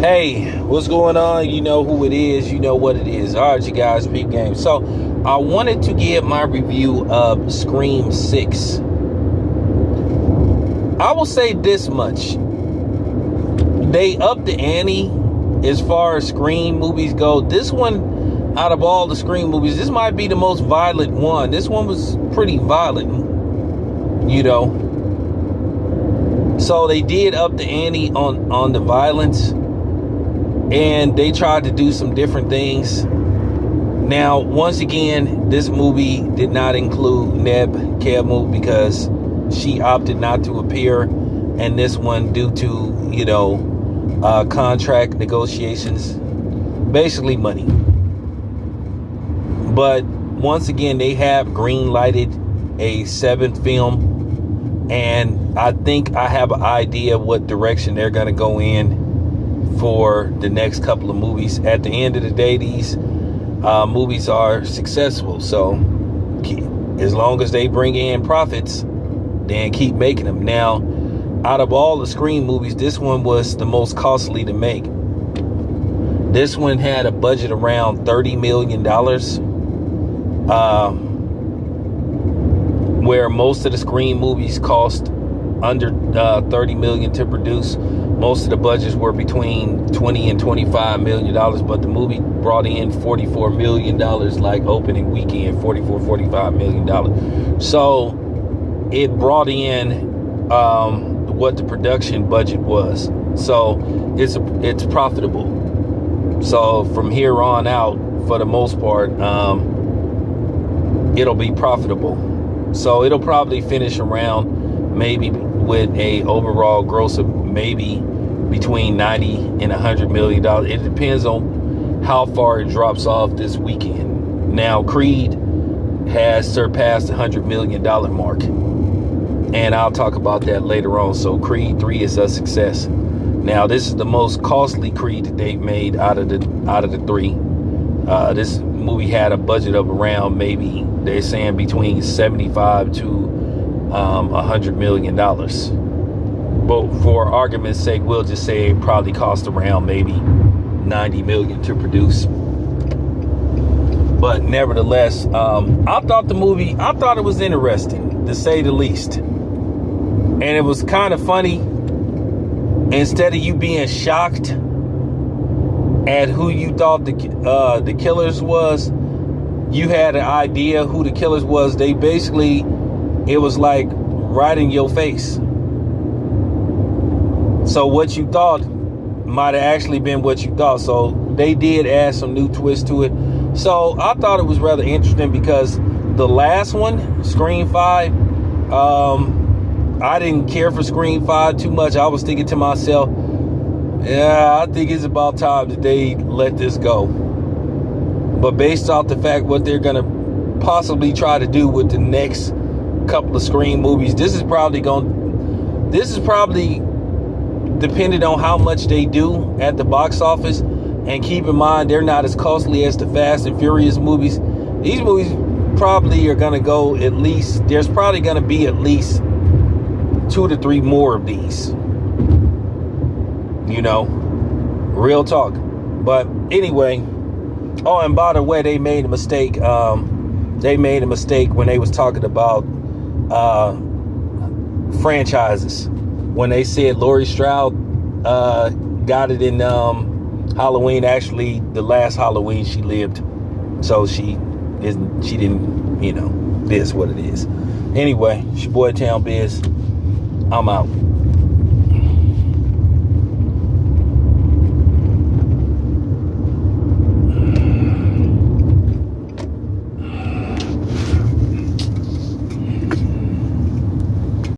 Hey, what's going on? You know who it is. You know what it is. All right, you guys, Peep Game. So, I wanted to give my review of Scream 6. I will say this much. They upped the ante as far as Scream movies go. This one, out of all the Scream movies, this might be the most violent one. This one was pretty violent, you know. So, they did up the ante on the violence. And they tried to do some different things. Now, once again, this movie did not include Neve Campbell because she opted not to appear in this one due to, contract negotiations, basically money. But once again, they have green-lighted a 7th film, and I think I have an idea what direction they're going to go in for the next couple of movies. At the end of the day, these movies are successful, so as long as they bring in profits, then keep making them. Now, out of all the Scream movies, this one was the most costly to make. This one had a budget around $30 million, where most of the Scream movies cost under $30 million to produce. Most of the budgets were between $20 and $25 million, but the movie brought in $44 million, like opening weekend, $45 million. So it brought in what the production budget was. So it's profitable. So from here on out, for the most part, it'll be profitable. So it'll probably finish around maybe with a overall gross of maybe between 90 and 100 million dollars. It depends on how far it drops off this weekend. Now, Creed has surpassed the $100 million mark, and I'll talk about that later on. So Creed 3 is a success. Now, this is the most costly Creed that they've made out of the three. This movie had a budget of around, maybe they're saying between 75 to $100 million. But for argument's sake, we'll just say it probably cost around maybe 90 million to produce. But nevertheless, I thought it was interesting, to say the least. And it was kind of funny. Instead of you being shocked at who you thought the killers was, you had an idea who the killers was. They basically, it was like right in your face. So what you thought might have actually been what you thought. So they did add some new twist to it. So I thought it was rather interesting because the last one, Scream 5, I didn't care for Scream 5 too much. I was thinking to myself, yeah, I think it's about time that they let this go. But based off the fact what they're going to possibly try to do with the next couple of Scream movies, this is probably depending on how much they do at the box office. And keep in mind, they're not as costly as the Fast and Furious movies. These movies probably are going to go at least, there's probably going to be at least 2 to 3 more of these. You know, real talk. But anyway, oh, and by the way, they made a mistake. They made a mistake when they was talking about franchises. When they said Laurie Strode got it in Halloween, actually the last Halloween she lived, so she didn't, this is what it is. Anyway, it's your boy Town Biz. I'm out.